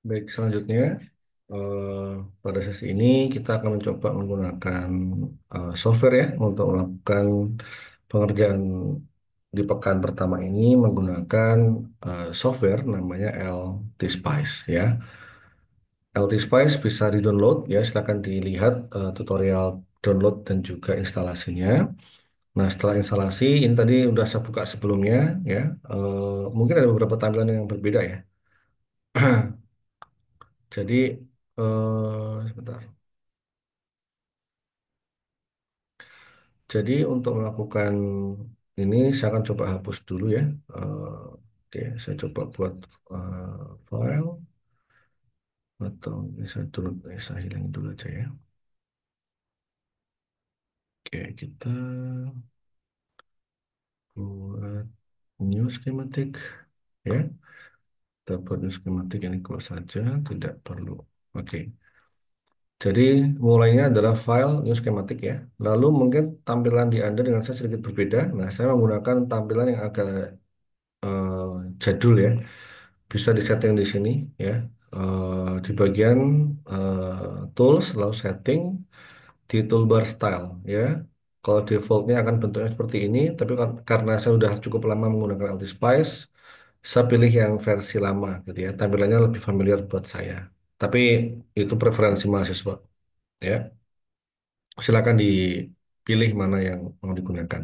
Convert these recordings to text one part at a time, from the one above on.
Baik, selanjutnya eh, pada sesi ini kita akan mencoba menggunakan software ya untuk melakukan pengerjaan di pekan pertama ini menggunakan software namanya LT-Spice ya. LT-Spice bisa di-download ya, silakan dilihat tutorial download dan juga instalasinya. Nah, setelah instalasi ini tadi udah saya buka sebelumnya ya. Mungkin ada beberapa tampilan yang berbeda ya. Jadi sebentar. Jadi untuk melakukan ini saya akan coba hapus dulu ya. Eh, oke, saya coba buat file atau ini saya dulu, saya hilangin dulu aja ya. Oke, kita buat new schematic ya. Kita buat new schematic ini close saja, tidak perlu. Oke. Jadi mulainya adalah file new schematic ya. Lalu mungkin tampilan di Anda dengan saya sedikit berbeda. Nah, saya menggunakan tampilan yang agak eh, jadul ya. Bisa disetting di sini ya. Di bagian tools lalu setting di toolbar style ya. Kalau defaultnya akan bentuknya seperti ini, tapi karena saya sudah cukup lama menggunakan Altispice, saya pilih yang versi lama gitu ya. Tampilannya lebih familiar buat saya. Tapi itu preferensi mahasiswa ya. Silakan dipilih mana yang mau digunakan.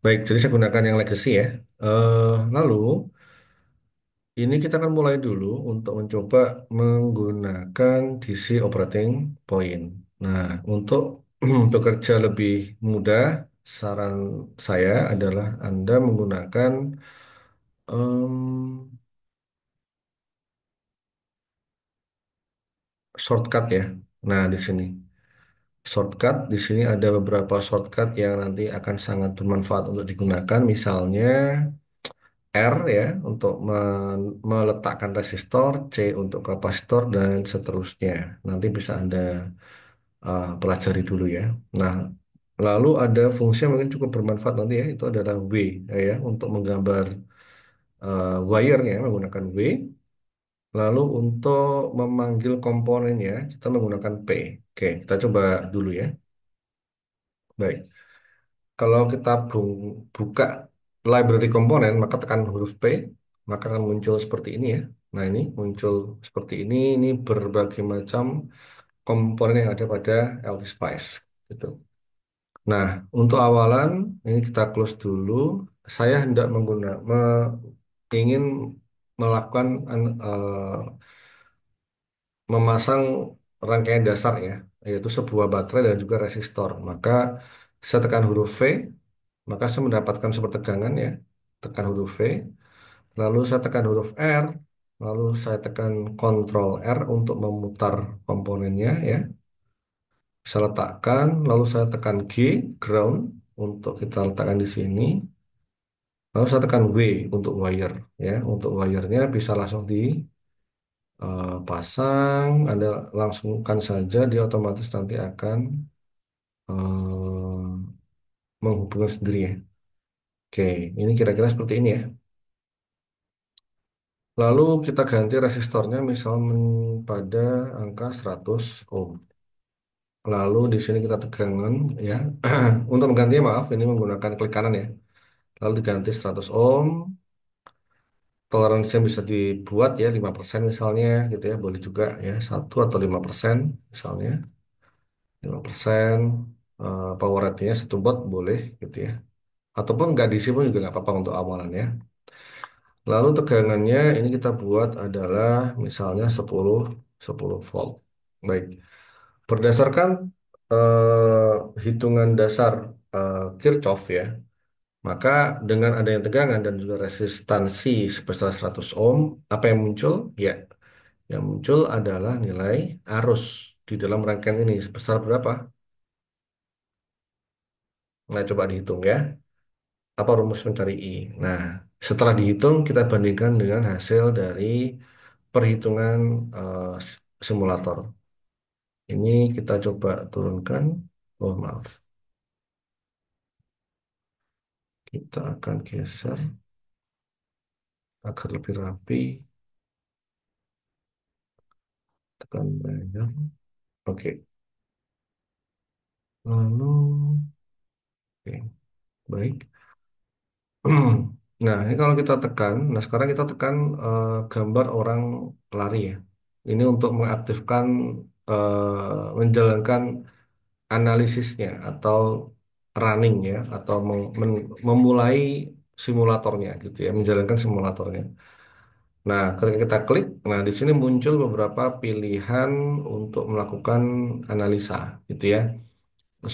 Baik, jadi saya gunakan yang legacy ya. Lalu ini kita akan mulai dulu untuk mencoba menggunakan DC operating point. Nah, untuk bekerja lebih mudah, saran saya adalah Anda menggunakan em, shortcut ya. Nah, di sini shortcut, di sini ada beberapa shortcut yang nanti akan sangat bermanfaat untuk digunakan. Misalnya R ya untuk meletakkan resistor, C untuk kapasitor dan seterusnya. Nanti bisa Anda pelajari dulu ya. Nah, lalu ada fungsi yang mungkin cukup bermanfaat nanti ya, itu adalah W ya untuk menggambar wire-nya menggunakan W. Lalu untuk memanggil komponennya kita menggunakan P. Oke, kita coba dulu ya. Baik, kalau kita buka library komponen maka tekan huruf P, maka akan muncul seperti ini ya. Nah, ini muncul seperti ini. Ini berbagai macam komponen yang ada pada LT-Spice gitu. Nah, untuk awalan ini kita close dulu. Saya hendak ingin melakukan memasang rangkaian dasar ya, yaitu sebuah baterai dan juga resistor. Maka saya tekan huruf V, maka saya mendapatkan sumber tegangan ya. Tekan huruf V, lalu saya tekan huruf R, lalu saya tekan Ctrl R untuk memutar komponennya ya. Saya letakkan, lalu saya tekan G, ground, untuk kita letakkan di sini. Lalu saya tekan W untuk wire, ya. Untuk wirenya bisa langsung dipasang, Anda langsungkan saja, dia otomatis nanti akan eh, menghubungkan sendiri ya. Oke, ini kira-kira seperti ini ya. Lalu kita ganti resistornya misal pada angka 100 ohm. Lalu di sini kita tegangan ya. Untuk menggantinya maaf, ini menggunakan klik kanan ya. Lalu diganti 100 ohm. Toleransinya bisa dibuat ya 5% misalnya gitu ya. Boleh juga ya 1 atau 5% misalnya. 5% power ratingnya 1 watt boleh gitu ya. Ataupun nggak diisi pun juga nggak apa-apa untuk awalan ya. Lalu tegangannya ini kita buat adalah misalnya 10 volt. Baik. Berdasarkan hitungan dasar Kirchhoff ya, maka dengan adanya tegangan dan juga resistansi sebesar 100 ohm, apa yang muncul? Ya, yang muncul adalah nilai arus di dalam rangkaian ini sebesar berapa? Nah, coba dihitung ya. Apa rumus mencari I? Nah, setelah dihitung, kita bandingkan dengan hasil dari perhitungan simulator. Ini kita coba turunkan. Oh, maaf. Kita akan geser agar lebih rapi. tekan bayar. Oke. Lalu, oke, baik. Nah, ini kalau kita tekan, nah sekarang kita tekan gambar orang lari ya. Ini untuk mengaktifkan, menjalankan analisisnya atau running ya, atau memulai simulatornya gitu ya, menjalankan simulatornya. Nah, ketika kita klik, nah di sini muncul beberapa pilihan untuk melakukan analisa gitu ya.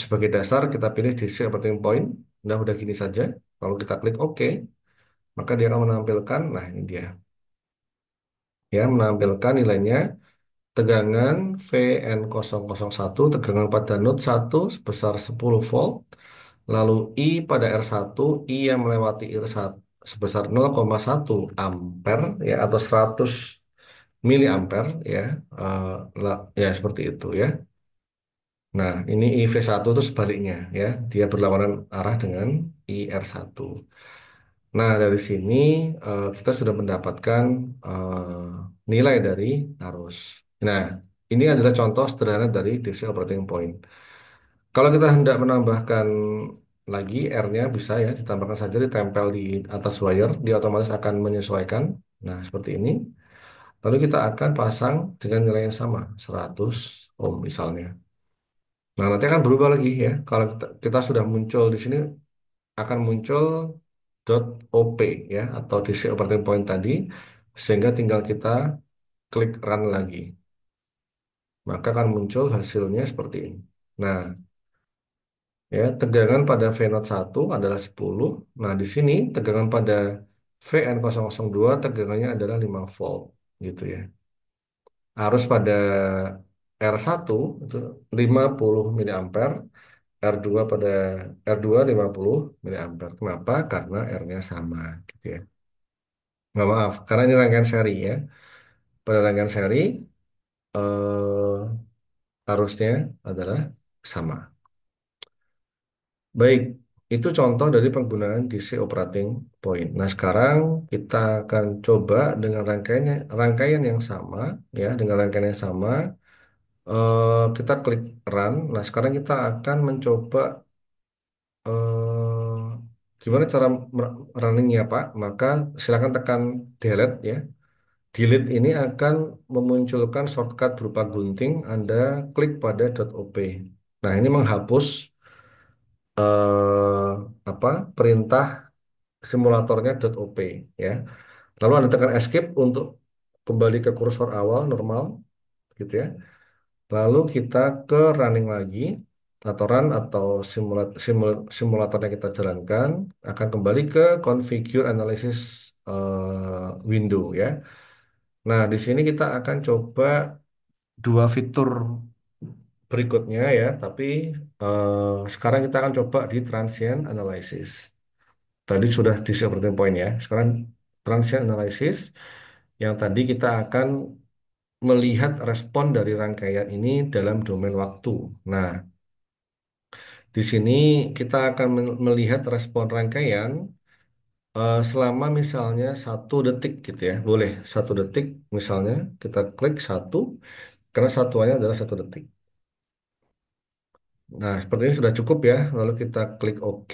Sebagai dasar kita pilih DC operating point. Nah, udah gini saja. Lalu kita klik OK, maka dia akan menampilkan, nah ini dia, ya menampilkan nilainya tegangan VN001, tegangan pada node 1 sebesar 10 volt, lalu I pada R1, I yang melewati R1 sebesar 0,1 ampere ya, atau 100 miliampere ya, eh, ya seperti itu ya. Nah, ini IV1 itu sebaliknya ya, dia berlawanan arah dengan IR1. Nah, dari sini kita sudah mendapatkan nilai dari arus. Nah, ini adalah contoh sederhana dari DC operating point. Kalau kita hendak menambahkan lagi R-nya bisa ya, ditambahkan saja, ditempel di atas wire, dia otomatis akan menyesuaikan. Nah, seperti ini. Lalu kita akan pasang dengan nilai yang sama, 100 ohm misalnya. Nah, nanti akan berubah lagi ya. Kalau kita sudah muncul di sini, akan muncul .op ya, atau DC operating point tadi, sehingga tinggal kita klik run lagi. Maka akan muncul hasilnya seperti ini. Nah, ya tegangan pada V01 adalah 10. Nah, di sini tegangan pada VN002 tegangannya adalah 5 volt gitu ya. Arus pada R1 itu 50 miliampere, R2 pada R2 50 miliampere. Kenapa? Karena R-nya sama gitu ya. Nggak, maaf, karena ini rangkaian seri ya. Pada rangkaian seri arusnya adalah sama. Baik, itu contoh dari penggunaan DC operating point. Nah, sekarang kita akan coba dengan rangkaian yang sama ya, dengan rangkaian yang sama, kita klik run. Nah, sekarang kita akan mencoba eh, gimana cara runningnya, Pak. Maka silakan tekan delete ya. Delete ini akan memunculkan shortcut berupa gunting. Anda klik pada .op. Nah, ini menghapus eh, apa perintah simulatornya .op ya. Lalu Anda tekan escape untuk kembali ke kursor awal normal gitu ya. Lalu kita ke running lagi, atau run, atau simulatornya kita jalankan, akan kembali ke configure analysis window ya. Nah, di sini kita akan coba dua fitur berikutnya ya, tapi sekarang kita akan coba di transient analysis. Tadi sudah di operating point ya. Sekarang transient analysis yang tadi kita akan melihat respon dari rangkaian ini dalam domain waktu. Nah, di sini kita akan melihat respon rangkaian selama misalnya 1 detik gitu ya. Boleh 1 detik misalnya kita klik satu, karena satuannya adalah 1 detik. Nah, seperti ini sudah cukup ya. Lalu kita klik OK,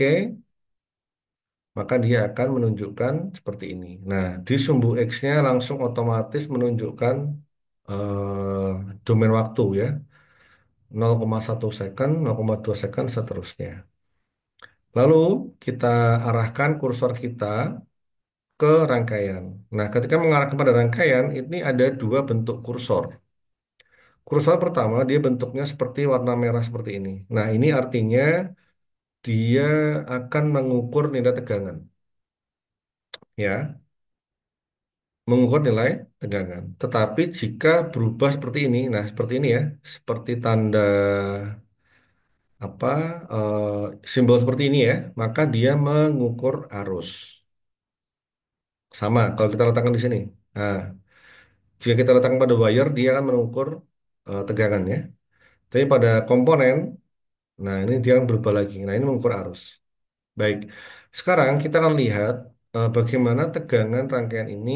maka dia akan menunjukkan seperti ini. Nah, di sumbu X-nya langsung otomatis menunjukkan domain waktu ya. 0,1 second, 0,2 second, seterusnya. Lalu kita arahkan kursor kita ke rangkaian. Nah, ketika mengarahkan pada rangkaian, ini ada dua bentuk kursor. Kursor pertama, dia bentuknya seperti warna merah seperti ini. Nah, ini artinya dia akan mengukur nilai tegangan. Ya, mengukur nilai tegangan. Tetapi jika berubah seperti ini, nah seperti ini ya, seperti tanda apa, simbol seperti ini ya, maka dia mengukur arus. Sama kalau kita letakkan di sini. Nah, jika kita letakkan pada wire, dia akan mengukur tegangan ya. Tapi pada komponen, nah ini dia akan berubah lagi. Nah, ini mengukur arus. Baik, sekarang kita akan lihat bagaimana tegangan rangkaian ini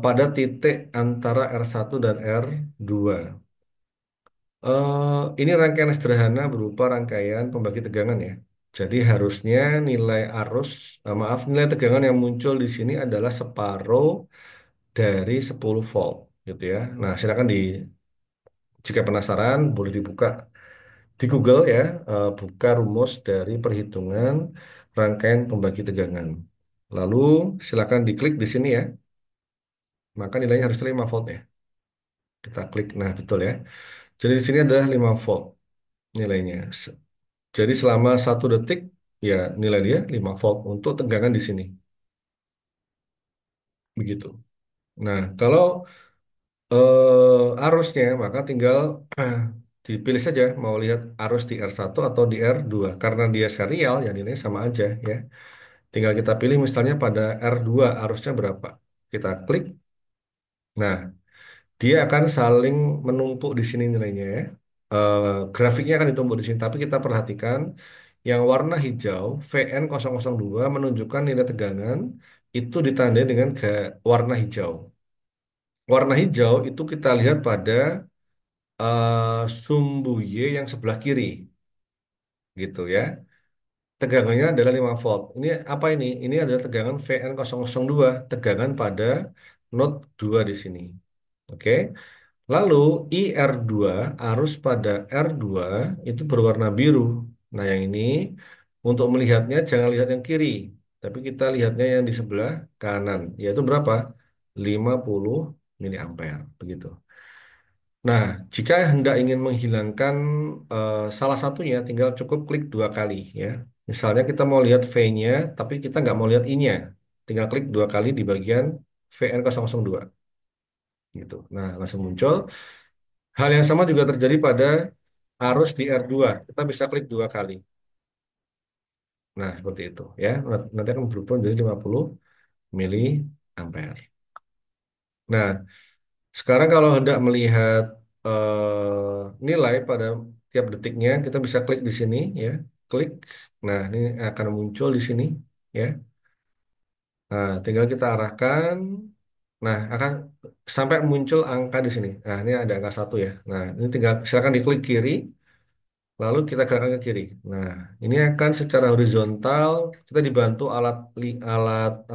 pada titik antara R1 dan R2. Ini rangkaian sederhana berupa rangkaian pembagi tegangan ya. Jadi harusnya nilai arus, maaf, nilai tegangan yang muncul di sini adalah separuh dari 10 volt gitu ya. Nah, silakan jika penasaran boleh dibuka di Google ya, buka rumus dari perhitungan rangkaian pembagi tegangan. Lalu silakan diklik di sini ya, maka nilainya harus 5 volt ya. Kita klik, nah betul ya. Jadi di sini adalah 5 volt nilainya. Jadi selama 1 detik ya nilai dia 5 volt untuk tegangan di sini. Begitu. Nah, kalau arusnya maka tinggal dipilih saja mau lihat arus di R1 atau di R2. Karena dia serial ya nilainya sama aja ya. Tinggal kita pilih misalnya pada R2 arusnya berapa. Kita klik. Nah, dia akan saling menumpuk di sini nilainya ya. Grafiknya akan ditumpuk di sini, tapi kita perhatikan yang warna hijau VN002 menunjukkan nilai tegangan itu ditandai dengan warna hijau. Warna hijau itu kita lihat pada sumbu Y yang sebelah kiri, gitu ya. Tegangannya adalah 5 volt. Ini apa ini? Ini adalah tegangan VN002, tegangan pada node 2 di sini. Oke. Lalu IR2 arus pada R2 itu berwarna biru. Nah, yang ini untuk melihatnya jangan lihat yang kiri, tapi kita lihatnya yang di sebelah kanan, yaitu berapa? 50 miliampere begitu. Nah, jika hendak ingin menghilangkan salah satunya, tinggal cukup klik 2 kali ya. Misalnya kita mau lihat V-nya, tapi kita nggak mau lihat I-nya. Tinggal klik 2 kali di bagian VN002 gitu. Nah, langsung muncul. Hal yang sama juga terjadi pada arus di R2. Kita bisa klik 2 kali. Nah, seperti itu ya. Nanti akan berubah menjadi 50 mili ampere. Nah, sekarang kalau hendak melihat nilai pada tiap detiknya, kita bisa klik di sini ya. Klik. Nah, ini akan muncul di sini ya. Nah, tinggal kita arahkan. Nah, akan sampai muncul angka di sini. Nah, ini ada angka 1 ya. Nah, ini tinggal silakan diklik kiri. Lalu kita gerakkan ke kiri. Nah, ini akan secara horizontal kita dibantu alat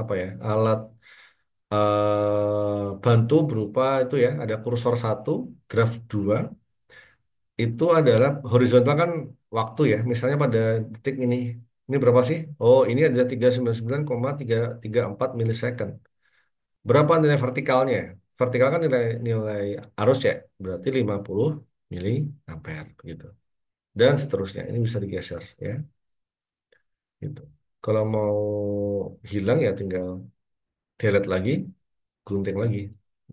apa ya? Alat bantu berupa itu ya, ada kursor 1, graf 2. Itu adalah horizontal kan waktu ya. Misalnya pada detik ini berapa sih? Oh, ini ada 399,334 milisecond. Berapa nilai vertikalnya? Vertikal kan nilai nilai arus ya, berarti 50 mili ampere gitu. Dan seterusnya. Ini bisa digeser ya. Gitu. Kalau mau hilang ya tinggal delete lagi, gunting lagi,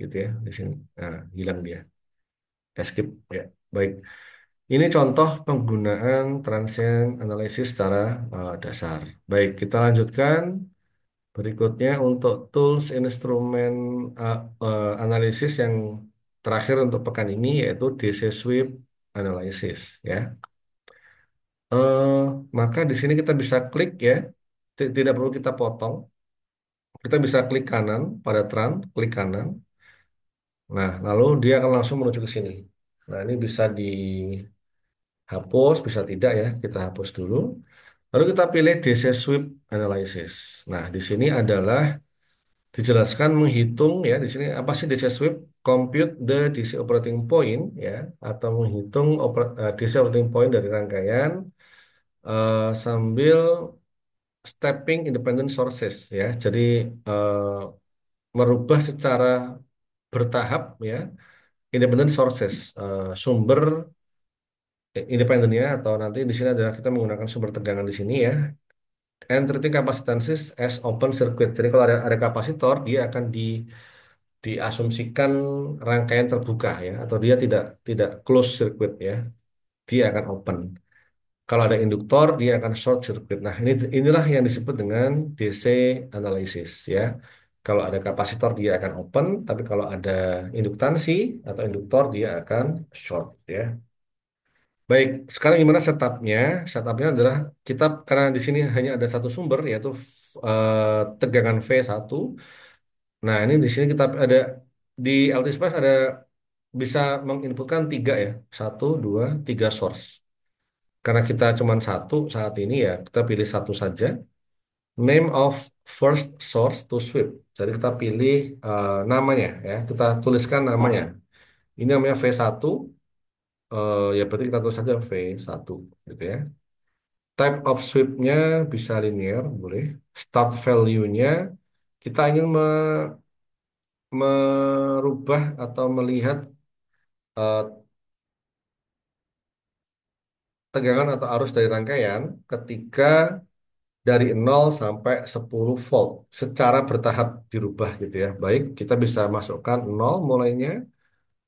gitu ya di sini. Nah, hilang dia. Escape ya. Baik. Ini contoh penggunaan transient analysis secara dasar. Baik, kita lanjutkan. Berikutnya untuk tools instrumen analisis yang terakhir untuk pekan ini yaitu DC sweep analysis ya. Eh, maka di sini kita bisa klik ya. Tidak perlu kita potong. Kita bisa klik kanan pada tran, klik kanan. Nah, lalu dia akan langsung menuju ke sini. Nah, ini bisa dihapus, bisa tidak ya. Kita hapus dulu. Lalu kita pilih DC Sweep Analysis. Nah, di sini adalah dijelaskan menghitung ya. Di sini apa sih DC Sweep? Compute the DC operating point ya, atau menghitung DC operating point dari rangkaian sambil stepping independent sources ya. Jadi eh, merubah secara bertahap ya independent sources sumber independennya atau nanti di sini adalah kita menggunakan sumber tegangan di sini ya and treating capacitances as open circuit. Jadi kalau ada kapasitor dia akan diasumsikan rangkaian terbuka ya atau dia tidak tidak close circuit ya dia akan open. Kalau ada induktor dia akan short circuit. Nah inilah yang disebut dengan DC analysis ya. Kalau ada kapasitor dia akan open, tapi kalau ada induktansi atau induktor dia akan short ya. Baik, sekarang gimana setupnya? Setupnya adalah kita karena di sini hanya ada satu sumber yaitu tegangan V1. Nah, ini di sini kita ada di LT-Spice ada bisa menginputkan tiga ya, satu, dua, tiga source. Karena kita cuma satu saat ini ya, kita pilih satu saja. Name of first source to sweep. Jadi kita pilih namanya ya, kita tuliskan namanya. Ini namanya V1, ya berarti kita tulis saja V1 gitu ya. Type of sweep-nya bisa linear, boleh. Start value-nya kita ingin merubah atau melihat eh, tegangan atau arus dari rangkaian ketika dari 0 sampai 10 volt secara bertahap dirubah gitu ya. Baik, kita bisa masukkan 0 mulainya,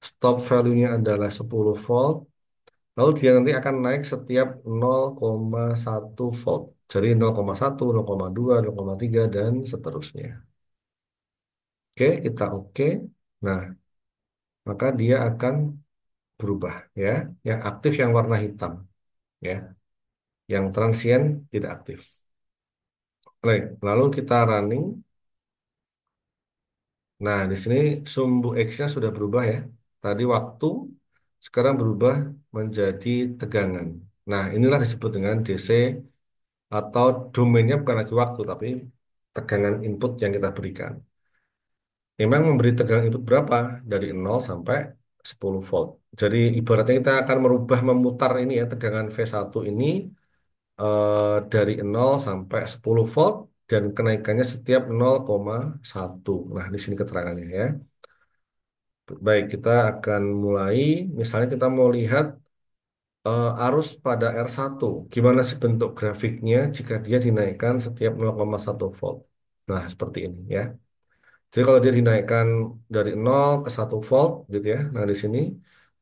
stop value-nya adalah 10 volt, lalu dia nanti akan naik setiap 0,1 volt. Jadi 0,1, 0,2, 0,3 dan seterusnya. Oke, kita oke. Nah, maka dia akan berubah ya. Yang aktif yang warna hitam ya. Yang transient tidak aktif. Baik, lalu kita running. Nah, di sini sumbu X-nya sudah berubah ya. Tadi waktu, sekarang berubah menjadi tegangan. Nah, inilah disebut dengan DC atau domainnya bukan lagi waktu, tapi tegangan input yang kita berikan. Memang memberi tegangan input berapa? Dari 0 sampai 10 volt. Jadi ibaratnya kita akan merubah memutar ini ya, tegangan V1 ini dari 0 sampai 10 volt dan kenaikannya setiap 0,1. Nah, di sini keterangannya ya. Baik, kita akan mulai. Misalnya kita mau lihat arus pada R1. Gimana sih bentuk grafiknya jika dia dinaikkan setiap 0,1 volt? Nah, seperti ini ya. Jadi kalau dia dinaikkan dari 0 ke 1 volt gitu ya. Nah, di sini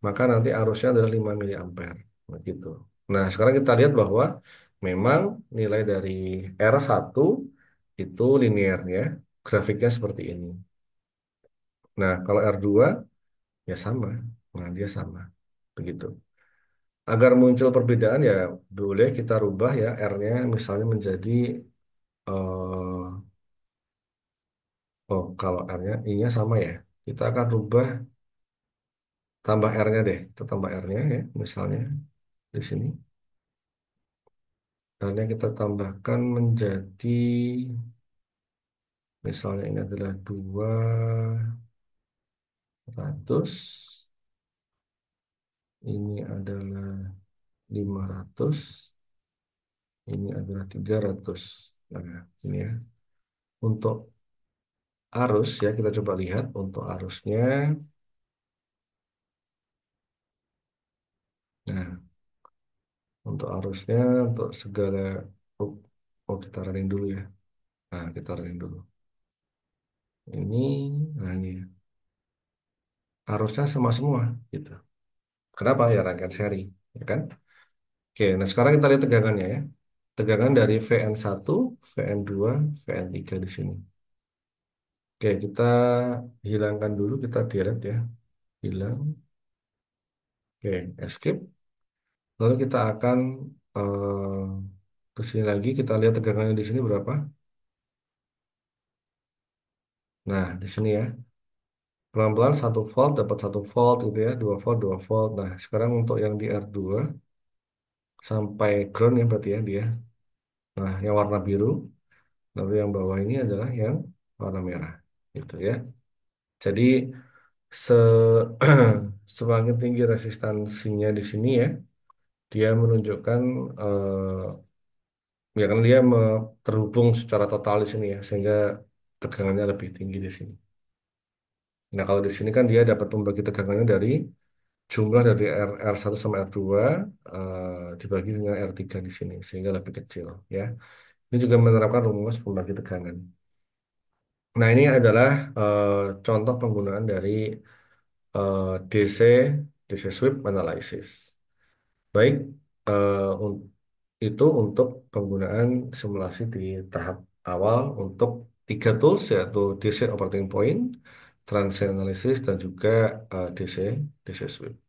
maka nanti arusnya adalah 5 miliampere. Begitu. Nah, sekarang kita lihat bahwa memang nilai dari R1 itu linear ya. Grafiknya seperti ini. Nah, kalau R2 ya sama. Nah, dia sama. Begitu. Agar muncul perbedaan ya boleh kita rubah ya R-nya misalnya menjadi kalau R-nya I-nya sama ya. Kita akan rubah tambah R-nya deh. Kita tambah R-nya ya misalnya di sini. R-nya kita tambahkan menjadi misalnya ini adalah 200, ini adalah 500, ini adalah 300. Nah, ini ya. Untuk arus ya kita coba lihat untuk arusnya. Nah, untuk arusnya, untuk segala, oh, oh kita running dulu ya. Nah, kita running dulu. Ini, nah ini arusnya sama semua gitu. Kenapa? Ya rangkaian seri, ya kan? Oke, nah sekarang kita lihat tegangannya ya. Tegangan dari VN1, VN2, VN3 di sini. Oke, kita hilangkan dulu, kita delete ya. Hilang. Oke, escape. Lalu kita akan ke sini lagi, kita lihat tegangannya di sini berapa. Nah, di sini ya. Pelan-pelan 1 volt dapat 1 volt gitu ya, 2 volt 2 volt. Nah, sekarang untuk yang di R2 sampai ground ya berarti ya dia. Nah, yang warna biru, lalu yang bawah ini adalah yang warna merah gitu ya. Jadi se semakin tinggi resistansinya di sini ya, dia menunjukkan ya kan dia terhubung secara total di sini ya, sehingga tegangannya lebih tinggi di sini. Nah, kalau di sini kan dia dapat membagi tegangannya dari jumlah dari R1 sama R2 dibagi dengan R3 di sini sehingga lebih kecil ya. Ini juga menerapkan rumus pembagi tegangan. Nah, ini adalah eh, contoh penggunaan dari DC DC sweep analysis. Baik, itu untuk penggunaan simulasi di tahap awal untuk tiga tools yaitu DC operating point, transient analysis dan juga DC DC sweep.